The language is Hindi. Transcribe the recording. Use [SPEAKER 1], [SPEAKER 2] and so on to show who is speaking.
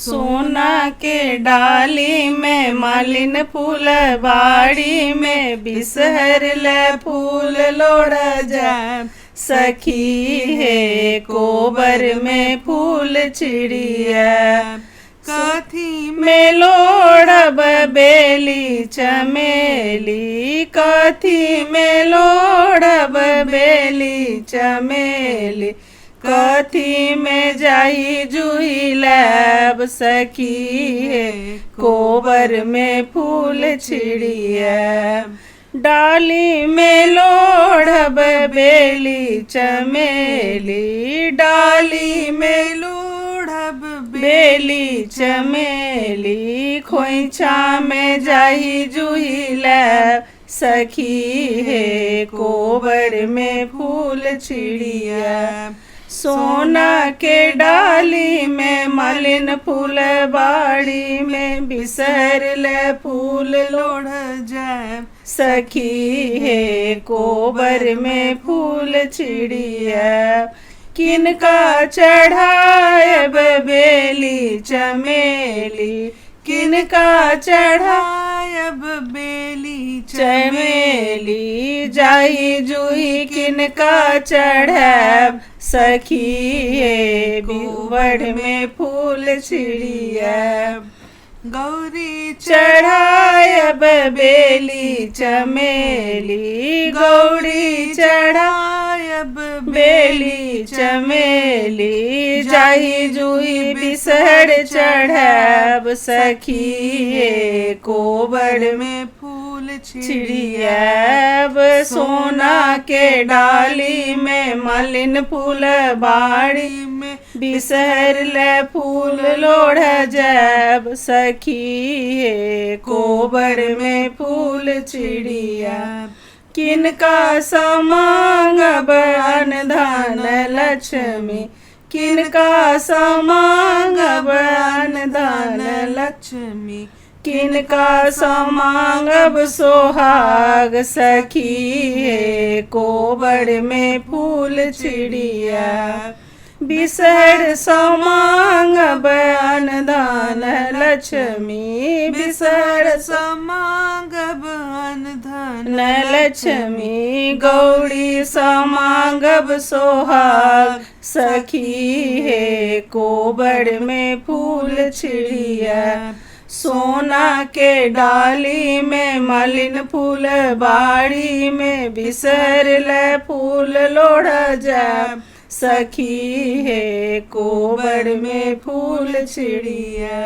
[SPEAKER 1] सोना के डाली में मालिन फूल बाड़ी में बिसहर ले फूल लोड़ जाए सखी है कोबर में फूल चिड़िया कथी में लोड़ब बेली चमेली कथी में लोड़ब बेली चमेली कथी में जाई जूही लैब सखी है कोबर में फूल चिड़िया डाली में लोड़ब बेली चमेली डाली में लोड़ब बेली चमेली खोइछा में जाई जूही लैब सखी है कोबर में फूल चिड़िया सोना के डाली में मालिन फूल बाड़ी में बिसर ले फूल लोढ़ जाए सखी है कोबर में फूल चिड़िया किनका चढ़ाएब बेली चमेली किनका चढ़ाएब बेली चमेली जाई जूही किनका चढ़ैब सखी है कोबर में फूल चिड़िया गौरी चढ़ाएब बेली चमेली गौरी चढ़ाएब बेली चमेली जाई जूही बिसहर चढ़ैब सखी है कोबर में फूल चिड़िया सोना के डाली में मालिन फूल बाड़ी में बिसहर ले फूल लोढ़ जैब सखी है कोबर में फूल चिड़िया किनका समांगब अनधन लक्ष्मी किनका समांगब अनधन लक्ष्मी किनका समांगब सोहाग सखी है कोबर में फूल चिड़िया बिसहर समांगब अनधन लक्ष्मी बिसहर समांगब अनधन लक्ष्मी गौरी समांगब सोहाग सखी है कोबर में फूल चिड़िया सोना के डाली में मालिन फूल बाड़ी में बिसर ले फूल लोढ़ जाए सखी है कोबर में फूल चिड़िया।